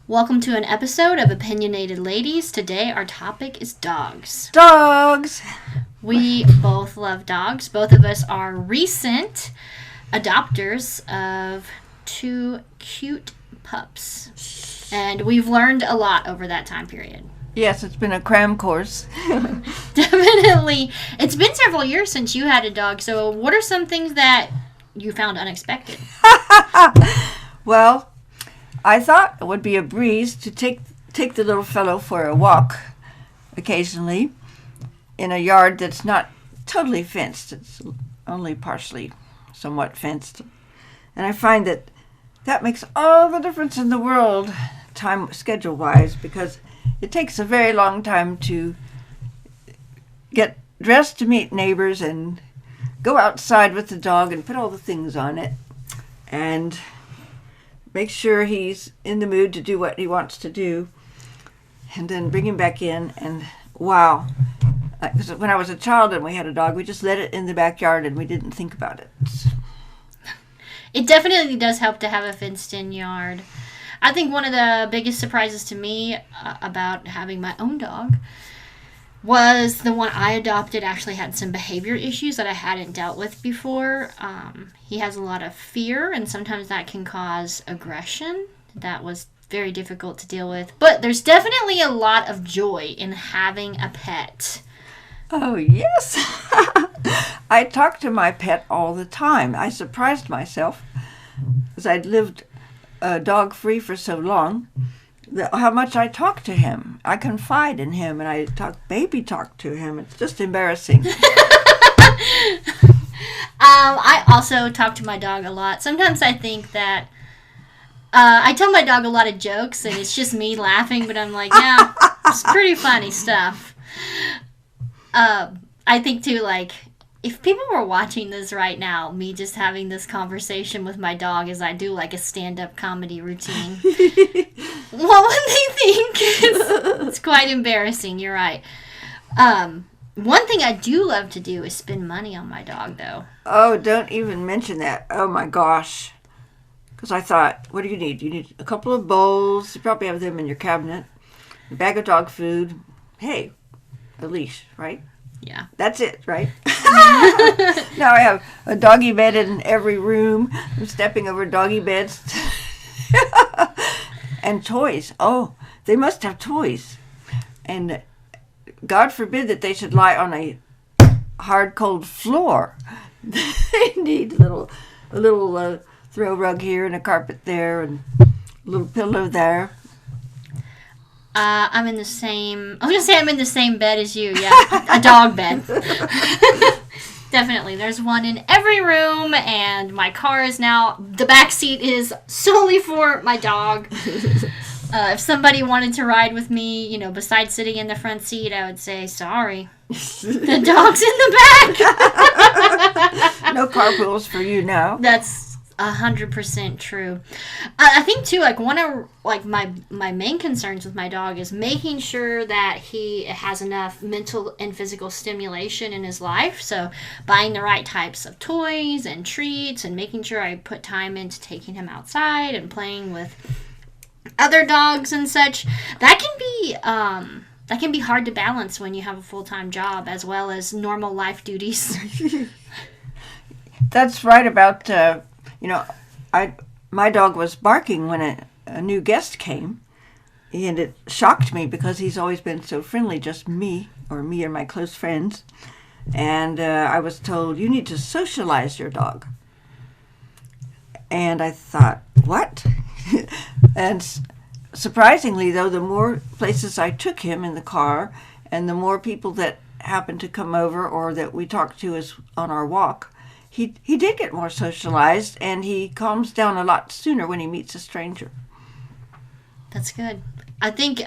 Welcome to an episode of Opinionated Ladies. Today our topic is dogs. Dogs! We both love dogs. Both of us are recent adopters of two cute pups. And we've learned a lot over that time period. Yes, it's been a cram course. Definitely. It's been several years since you had a dog, so what are some things that you found unexpected? Well, I thought it would be a breeze to take the little fellow for a walk occasionally in a yard that's not totally fenced. It's only partially somewhat fenced. And I find that makes all the difference in the world, time schedule-wise, because it takes a very long time to get dressed to meet neighbors and go outside with the dog and put all the things on it and make sure he's in the mood to do what he wants to do, and then bring him back in. And wow, when I was a child and we had a dog, we just let it in the backyard and we didn't think about it. It definitely does help to have a fenced-in yard. I think one of the biggest surprises to me about having my own dog was the one I adopted actually had some behavior issues that I hadn't dealt with before. He has a lot of fear, and sometimes that can cause aggression. That was very difficult to deal with. But there's definitely a lot of joy in having a pet. Oh, yes. I talk to my pet all the time. I surprised myself because I'd lived dog-free for so long. How much I talk to him. I confide in him, and I baby talk to him. It's just embarrassing. I also talk to my dog a lot. Sometimes I think that I tell my dog a lot of jokes, and it's just me laughing, but I'm like, yeah, it's pretty funny stuff. I think, too, like, if people were watching this right now, me just having this conversation with my dog as I do, like, a stand-up comedy routine, what would they think? It's quite embarrassing, you're right. One thing I do love to do is spend money on my dog, though. Oh, don't even mention that. Oh, my gosh. Because I thought, what do you need? You need a couple of bowls. You probably have them in your cabinet. A bag of dog food. Hey, a leash, right? Yeah. That's it, right? Now I have a doggy bed in every room. I'm stepping over doggy beds. And toys. Oh, they must have toys. And God forbid that they should lie on a hard, cold floor. They need a little throw rug here and a carpet there and a little pillow there. I'm in the same... I was going to say I'm in the same bed as you. Yeah, a dog bed. Definitely. There's one in every room, and my car is now... The back seat is solely for my dog. If somebody wanted to ride with me, besides sitting in the front seat, I would say, sorry. The dog's in the back. No carpools for you now. That's 100% true. I think too, like one of my main concerns with my dog is making sure that he has enough mental and physical stimulation in his life. So buying the right types of toys and treats, and making sure I put time into taking him outside and playing with other dogs and such. That can be hard to balance when you have a full-time job as well as normal life duties. That's right about. My dog was barking when a new guest came, and it shocked me because he's always been so friendly, just me and my close friends. And I was told, you need to socialize your dog. And I thought, what? And surprisingly, though, the more places I took him in the car and the more people that happened to come over or that we talked to us on our walk, he did get more socialized, and he calms down a lot sooner when he meets a stranger. That's good. I think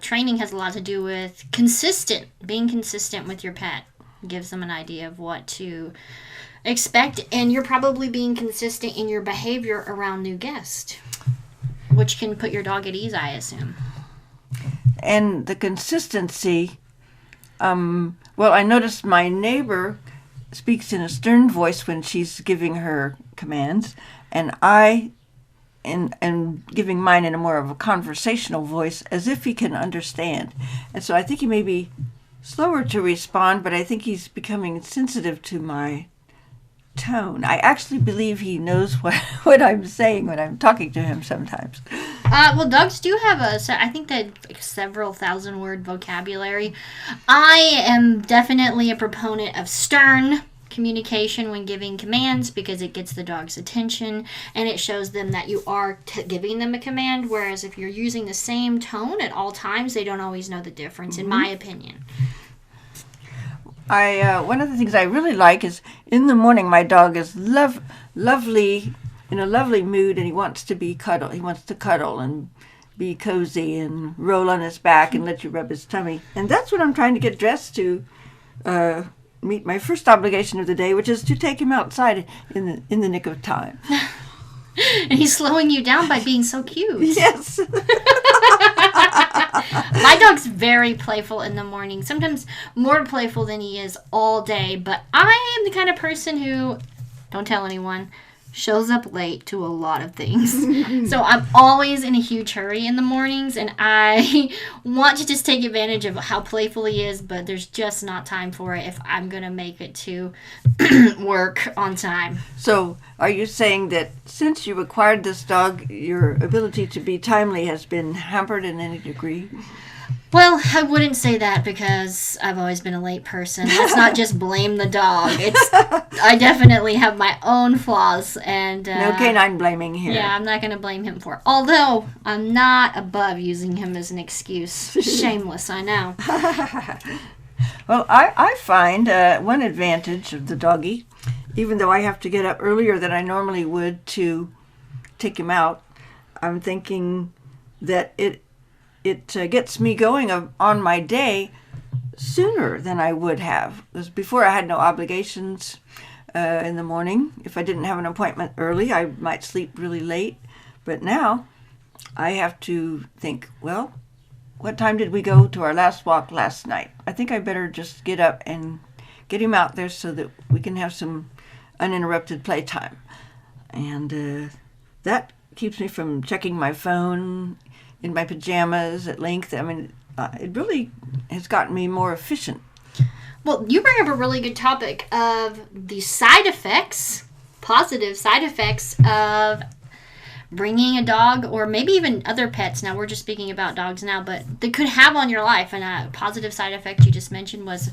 training has a lot to do with being consistent with your pet. Gives them an idea of what to expect, and you're probably being consistent in your behavior around new guests, which can put your dog at ease, I assume. And the consistency, I noticed my neighbor speaks in a stern voice when she's giving her commands, and I and giving mine in a more of a conversational voice, as if he can understand. And so I think he may be slower to respond, but I think he's becoming sensitive to my tone. I actually believe he knows what I'm saying when I'm talking to him sometimes. Well, dogs do have I think that several thousand word vocabulary. I am definitely a proponent of stern communication when giving commands because it gets the dog's attention and it shows them that you are giving them a command, whereas if you're using the same tone at all times, they don't always know the difference, in my opinion. One of the things I really like is in the morning my dog is lovely, in a lovely mood, and he wants to be cuddle. He wants to cuddle and be cozy and roll on his back and let you rub his tummy. And that's what I'm trying to get dressed to meet my first obligation of the day, which is to take him outside in the nick of time. And he's slowing you down by being so cute. Yes. My dog's very playful in the morning, sometimes more playful than he is all day, but I am the kind of person who, don't tell anyone, shows up late to a lot of things. So I'm always in a huge hurry in the mornings, and I want to just take advantage of how playful he is, but there's just not time for it if I'm going to make it to work on time. So are you saying that since you acquired this dog, your ability to be timely has been hampered in any degree? Well, I wouldn't say that because I've always been a late person. Let's not just blame the dog. I definitely have my own flaws, and no canine blaming here. Yeah, I'm not going to blame him for it. Although I'm not above using him as an excuse. Shameless, I know. Well, I find one advantage of the doggy, even though I have to get up earlier than I normally would to take him out, I'm thinking that it gets me going on my day sooner than I would have. Because before I had no obligations in the morning. If I didn't have an appointment early, I might sleep really late. But now I have to think, well, what time did we go to our last walk last night? I think I better just get up and get him out there so that we can have some uninterrupted playtime. And that keeps me from checking my phone in my pajamas at length. I mean, it really has gotten me more efficient. Well, you bring up a really good topic of the side effects, positive side effects of bringing a dog or maybe even other pets. Now, we're just speaking about dogs now, but they could have on your life. And a positive side effect you just mentioned was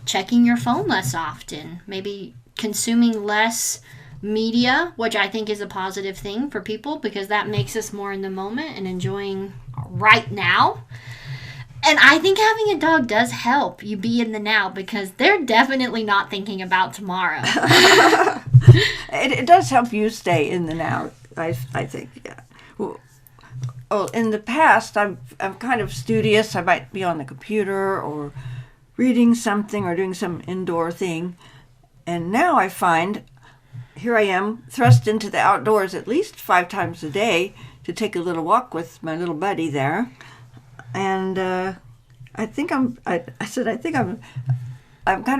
checking your phone less often, maybe consuming less media, which I think is a positive thing for people because that makes us more in the moment and enjoying right now. And I think having a dog does help you be in the now because they're definitely not thinking about tomorrow. It does help you stay in the now, I think, yeah. Well, in the past, I'm kind of studious. I might be on the computer or reading something or doing some indoor thing. And now I find here I am thrust into the outdoors at least 5 times a day to take a little walk with my little buddy there. And I think I'm kind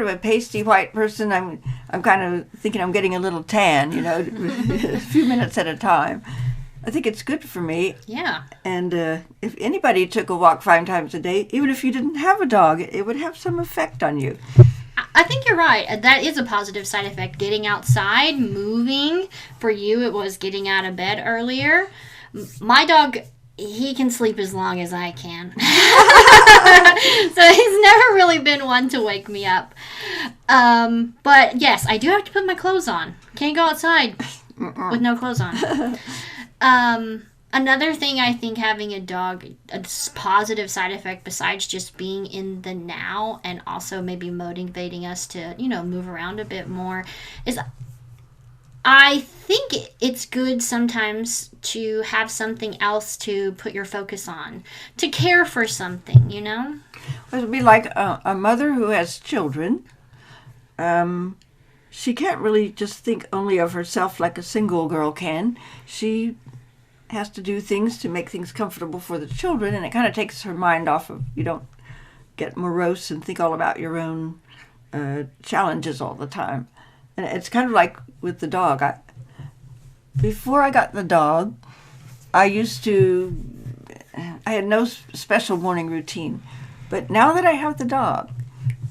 of a pasty white person. I'm kind of thinking I'm getting a little tan, a few minutes at a time. I think it's good for me. Yeah. And if anybody took a walk 5 times a day, even if you didn't have a dog, it would have some effect on you. I think you're right. That is a positive side effect. Getting outside, moving. For you, it was getting out of bed earlier. My dog, he can sleep as long as I can. So he's never really been one to wake me up. But yes, I do have to put my clothes on. Can't go outside with no clothes on. Another thing I think having a dog, a positive side effect besides just being in the now and also maybe motivating us to, move around a bit more, is I think it's good sometimes to have something else to put your focus on, to care for something, It would be like a mother who has children. She can't really just think only of herself like a single girl can. She has to do things to make things comfortable for the children, and it kind of takes her mind off of, you don't get morose and think all about your own challenges all the time. And it's kind of like with the dog. Before I got the dog, I had no special morning routine. But now that I have the dog,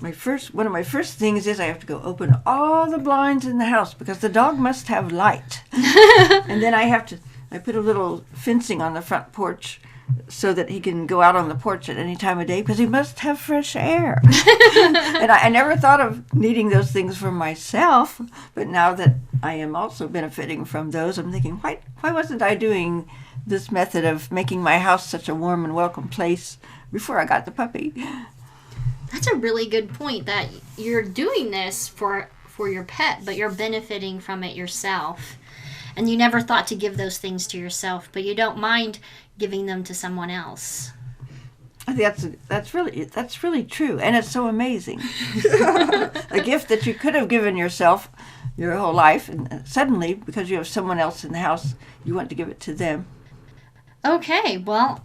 one of my first things is I have to go open all the blinds in the house because the dog must have light. And then I put a little fencing on the front porch so that he can go out on the porch at any time of day because he must have fresh air. And I never thought of needing those things for myself, but now that I am also benefiting from those, I'm thinking, why wasn't I doing this method of making my house such a warm and welcome place before I got the puppy? That's a really good point, that you're doing this for your pet, but you're benefiting from it yourself. And you never thought to give those things to yourself, but you don't mind giving them to someone else. I think that's really true, and it's so amazing. A gift that you could have given yourself your whole life, and suddenly, because you have someone else in the house, you want to give it to them. Okay, well,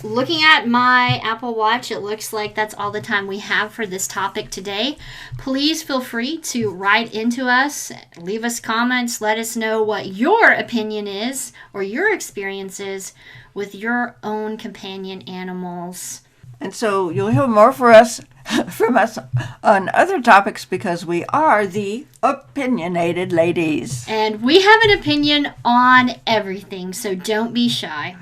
looking at my Apple Watch, it looks like that's all the time we have for this topic today. Please feel free to write into us, leave us comments, let us know what your opinion is or your experiences with your own companion animals. And so you'll hear more from us on other topics because we are the Opinionated Ladies. And we have an opinion on everything, so don't be shy.